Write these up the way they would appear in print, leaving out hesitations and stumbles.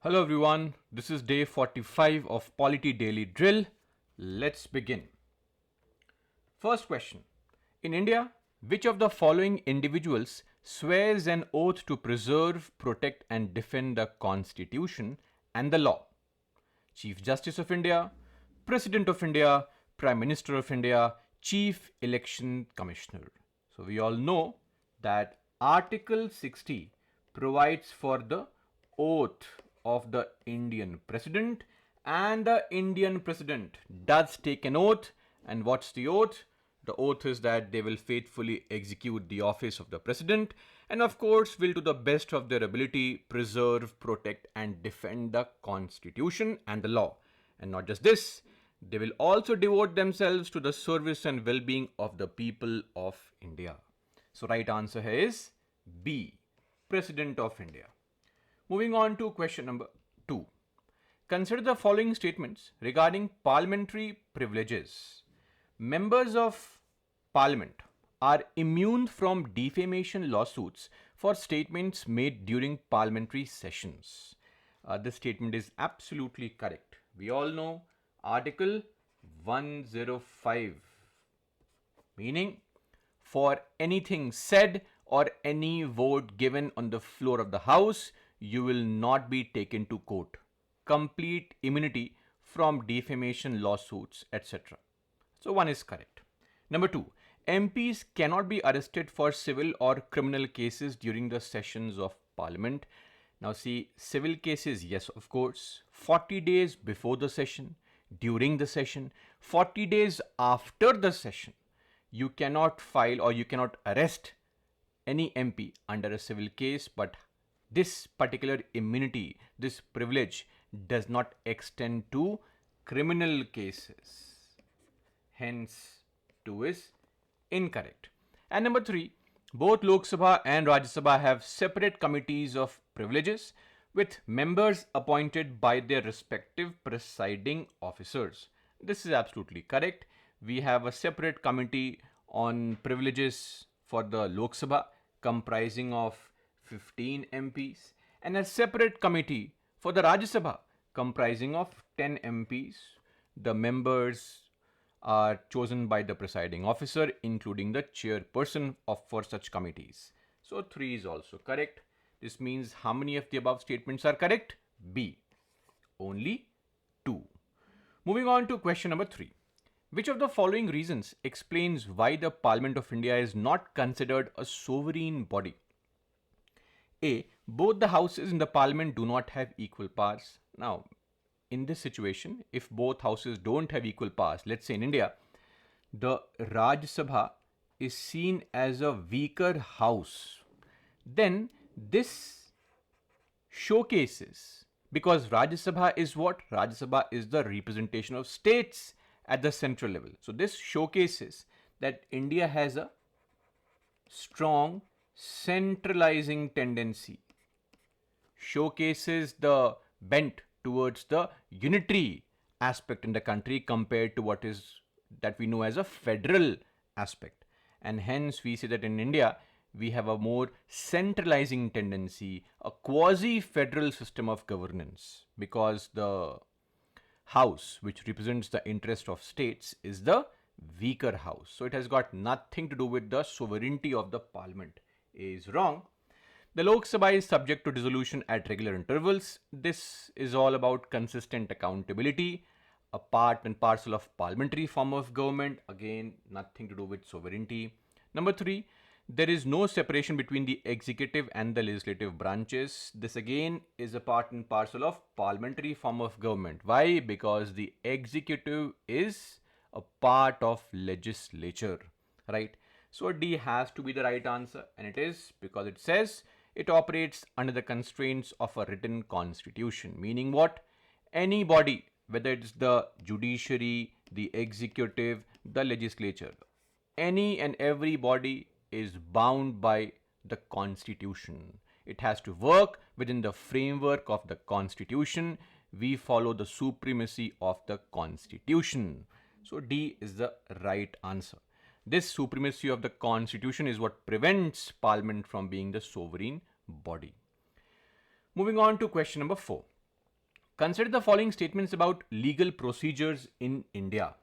Hello everyone, this is day 45 of Polity Daily Drill. Let's begin. First question. In India, which of the following individuals swears an oath to preserve, protect and defend the Constitution and the law? Chief Justice of India, President of India, Prime Minister of India, Chief Election Commissioner. So we all know that Article 60 provides for the oath of the Indian President, and the Indian President does take an oath. And what's the oath? The oath is that they will faithfully execute the office of the President and of course will to the best of their ability preserve, protect and defend the Constitution and the law. And not just this, they will also devote themselves to the service and well-being of the people of India. So right answer here is B, President of India. Moving on to question number 2. Consider the following statements regarding parliamentary privileges. Members of Parliament are immune from defamation lawsuits for statements made during parliamentary sessions. This statement is absolutely correct. We all know Article 105, meaning for anything said or any vote given on the floor of the House, you will not be taken to court. Complete immunity from defamation lawsuits, etc. So 1 is correct. Number 2, MPs cannot be arrested for civil or criminal cases during the sessions of Parliament. Now see, civil cases, yes, of course, 40 days before the session, during the session, 40 days after the session, you cannot file or you cannot arrest any MP under a civil case, but this particular immunity, this privilege does not extend to criminal cases. Hence, 2 is incorrect. And number 3, both Lok Sabha and Rajya Sabha have separate committees of privileges with members appointed by their respective presiding officers. This is absolutely correct. We have a separate committee on privileges for the Lok Sabha comprising of 15 MPs and a separate committee for the Rajya Sabha comprising of 10 MPs. The members are chosen by the presiding officer, including the chairperson for such committees. So 3 is also correct. This means how many of the above statements are correct? B, only 2. Moving on to question number 3. Which of the following reasons explains why the Parliament of India is not considered a sovereign body? A, both the houses in the Parliament do not have equal powers. Now, in this situation, if both houses don't have equal powers, let's say in India, the Rajya Sabha is seen as a weaker house, then this showcases, because Rajya Sabha is what? Rajya Sabha is the representation of states at the central level. So this showcases that India has a strong centralizing tendency, showcases the bent towards the unitary aspect in the country compared to what is that we know as a federal aspect. And hence we say that in India we have a more centralizing tendency, a quasi-federal system of governance, because the house which represents the interest of states is the weaker house. So it has got nothing to do with the sovereignty of the Parliament. A is wrong. The Lok Sabha is subject to dissolution at regular intervals. This is all about consistent accountability, a part and parcel of parliamentary form of government. Again, nothing to do with sovereignty. Number 3, there is no separation between the executive and the legislative branches. This again is a part and parcel of parliamentary form of government. Why? Because the executive is a part of legislature, right? So D has to be the right answer, and it is because it says it operates under the constraints of a written constitution. Meaning what? Any body, whether it's the judiciary, the executive, the legislature, any and every body is bound by the constitution. It has to work within the framework of the constitution. We follow the supremacy of the constitution. So D is the right answer. This supremacy of the constitution is what prevents Parliament from being the sovereign body. Moving on to question number 4. Consider the following statements about legal procedures in India.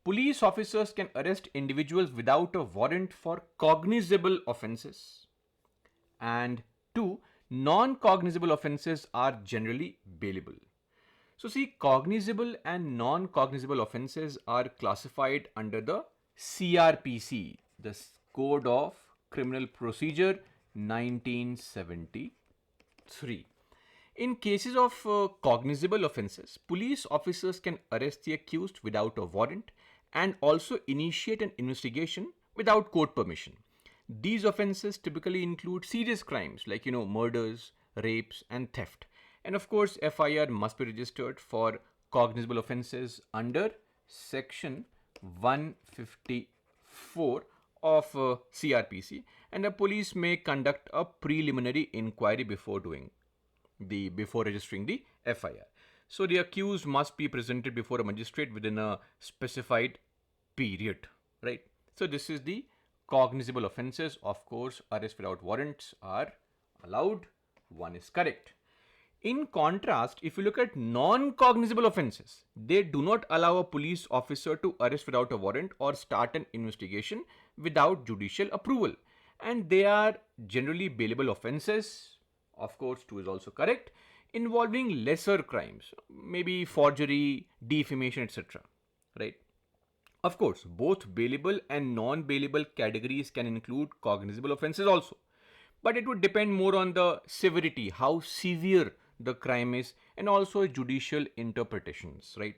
Police officers can arrest individuals without a warrant for cognizable offences. And 2. Non-cognizable offences are generally bailable. So see, cognizable and non-cognizable offences are classified under the CRPC, the Code of Criminal Procedure 1973. In cases of cognizable offences, police officers can arrest the accused without a warrant and also initiate an investigation without court permission. These offences typically include serious crimes like murders, rapes and theft. And of course, FIR must be registered for cognizable offences under section 154 of CRPC, and the police may conduct a preliminary inquiry before registering the FIR. So the accused must be presented before a magistrate within a specified period, right? So this is the cognizable offences. Of course, arrest without warrants are allowed. One is correct. In contrast, if you look at non-cognizable offences, they do not allow a police officer to arrest without a warrant or start an investigation without judicial approval. And they are generally bailable offences. Of course, 2 is also correct, involving lesser crimes, maybe forgery, defamation, etc. Right? Of course, both bailable and non-bailable categories can include cognizable offences also. But it would depend more on the severity, how severe the crime is, and also judicial interpretations, right?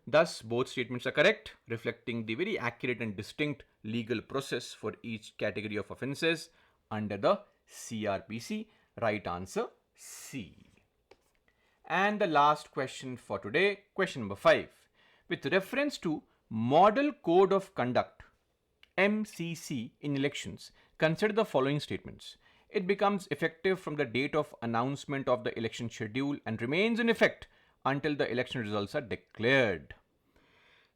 Thus, both statements are correct, reflecting the very accurate and distinct legal process for each category of offences under the CRPC. Right answer, C. And the last question for today, question number 5. With reference to Model Code of Conduct, MCC, in elections, consider the following statements. It becomes effective from the date of announcement of the election schedule and remains in effect until the election results are declared.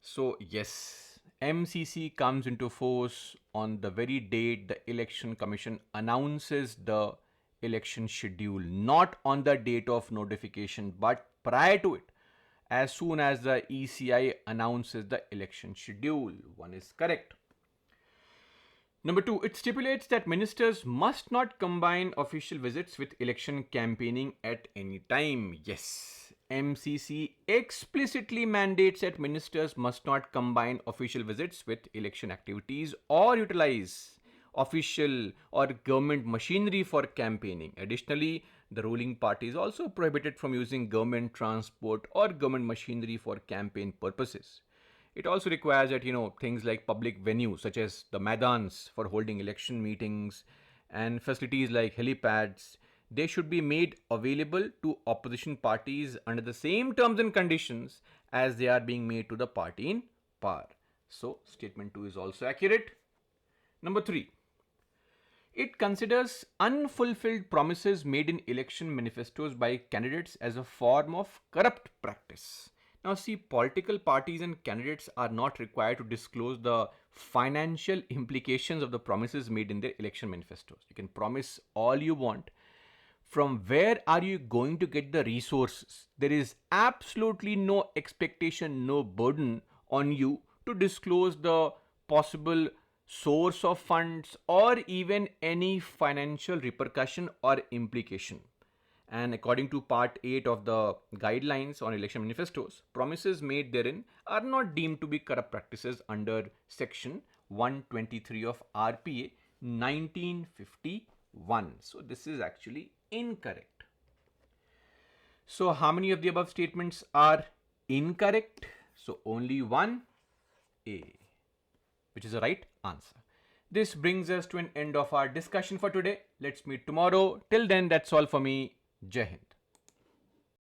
So yes, MCC comes into force on the very date the Election Commission announces the election schedule, not on the date of notification but prior to it, as soon as the ECI announces the election schedule. One is correct. Number 2, it stipulates that ministers must not combine official visits with election campaigning at any time. Yes, MCC explicitly mandates that ministers must not combine official visits with election activities or utilize official or government machinery for campaigning. Additionally, the ruling party is also prohibited from using government transport or government machinery for campaign purposes. It also requires that, things like public venues such as the Maidans for holding election meetings and facilities like helipads, they should be made available to opposition parties under the same terms and conditions as they are being made to the party in power. So, statement 2 is also accurate. Number 3. It considers unfulfilled promises made in election manifestos by candidates as a form of corrupt practice. Now see, political parties and candidates are not required to disclose the financial implications of the promises made in their election manifestos. You can promise all you want. From where are you going to get the resources? There is absolutely no expectation, no burden on you to disclose the possible source of funds or even any financial repercussion or implication. And according to Part 8 of the Guidelines on Election Manifestos, promises made therein are not deemed to be corrupt practices under Section 123 of RPA 1951. So this is actually incorrect. So how many of the above statements are incorrect? So only one, A, which is the right answer. This brings us to an end of our discussion for today. Let's meet tomorrow. Till then, that's all for me. Jai Hind.